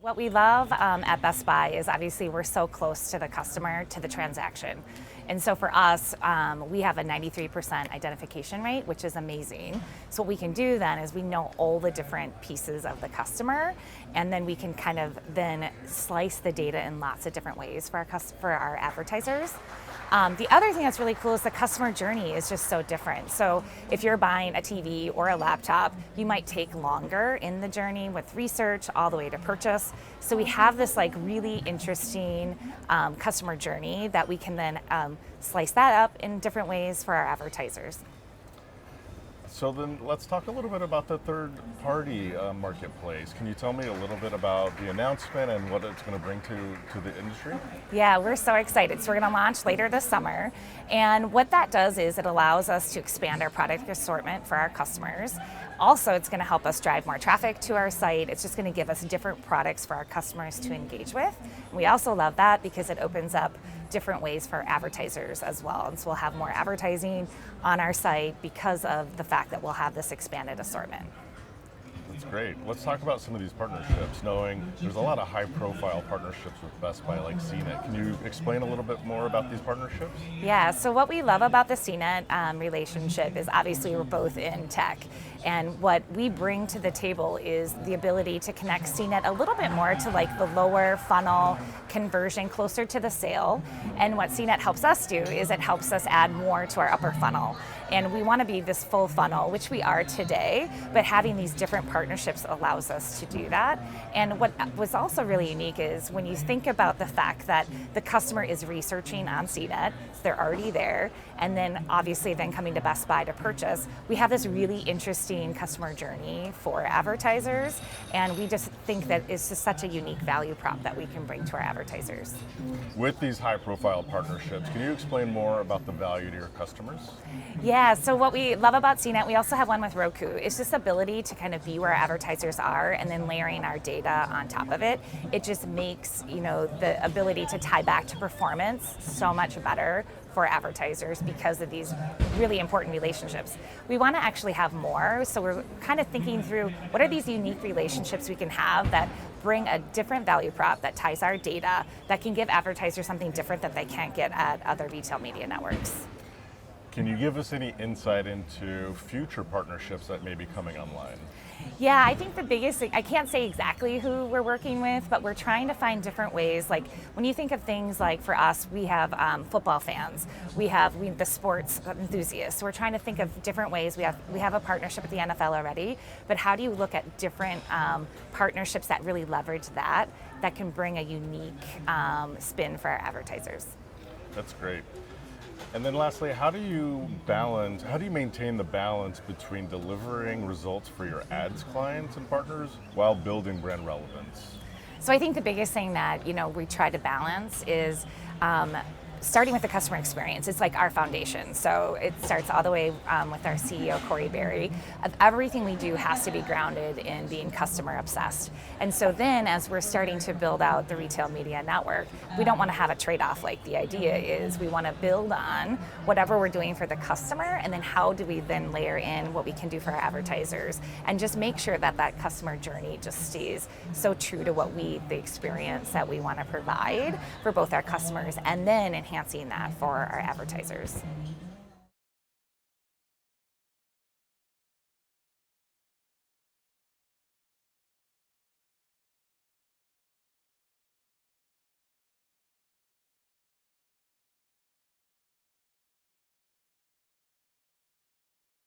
What we love at Best Buy is obviously we're so close to the customer, to the transaction. And so for us, we have a 93% identification rate, which is amazing. So what we can do then is we know all the different pieces of the customer, and then we can kind of then slice the data in lots of different ways for our advertisers. The other thing that's really cool is the customer journey is just so different. So if you're buying a TV or a laptop, you might take longer in the journey with research all the way to purchase. So we have this like really interesting customer journey that we can then slice that up in different ways for our advertisers. So then let's talk a little bit about the third-party marketplace. Can you tell me a little bit about the announcement and what it's going to bring to the industry? Yeah, we're so excited. So we're going to launch later this summer. And what that does is it allows us to expand our product assortment for our customers. Also, it's going to help us drive more traffic to our site. It's just going to give us different products for our customers to engage with. We also love that because it opens up different ways for advertisers as well. And so we'll have more advertising on our site because of the fact that we'll have this expanded assortment. That's great. Let's talk about some of these partnerships, knowing there's a lot of high-profile partnerships with Best Buy like CNet. Can you explain a little bit more about these partnerships? Yeah, so what we love about the CNet relationship is obviously we're both in tech. And what we bring to the table is the ability to connect CNet a little bit more to like the lower funnel conversion closer to the sale. And what CNet helps us do is it helps us add more to our upper funnel. And we want to be this full funnel, which we are today, but having these different partnerships allows us to do that. And what was also really unique is when you think about the fact that the customer is researching on CNet, they're already there, and then obviously then coming to Best Buy to purchase, we have this really interesting customer journey for advertisers, and we just think that it's just such a unique value prop that we can bring to our advertisers. With these high-profile partnerships, can you explain more about the value to your customers? Yeah, so what we love about CNet, we also have one with Roku. It's this ability to kind of be where advertisers are and then layering our data on top of it. It just makes, the ability to tie back to performance so much better for advertisers because of these really important relationships. We want to actually have more, so we're kind of thinking through what are these unique relationships we can have that bring a different value prop that ties our data, that can give advertisers something different that they can't get at other retail media networks. Can you give us any insight into future partnerships that may be coming online? Yeah, I think the biggest thing, I can't say exactly who we're working with, but we're trying to find different ways. Like when you think of things like for us, we have football fans, we have the sports enthusiasts. So we're trying to think of different ways. We have a partnership with the NFL already, but how do you look at different partnerships that really leverage that can bring a unique spin for our advertisers? That's great. And then lastly, how do you maintain the balance between delivering results for your ads clients and partners while building brand relevance? So I think the biggest thing that we try to balance is starting with the customer experience. It's like our foundation. So it starts all the way with our CEO, Corey Berry. Everything we do has to be grounded in being customer obsessed. And so then as we're starting to build out the retail media network, we don't want to have a trade-off. Like the idea is we want to build on whatever we're doing for the customer, and then how do we then layer in what we can do for our advertisers and just make sure that that customer journey just stays so true to the experience that we want to provide for both our customers and then enhancing that for our advertisers.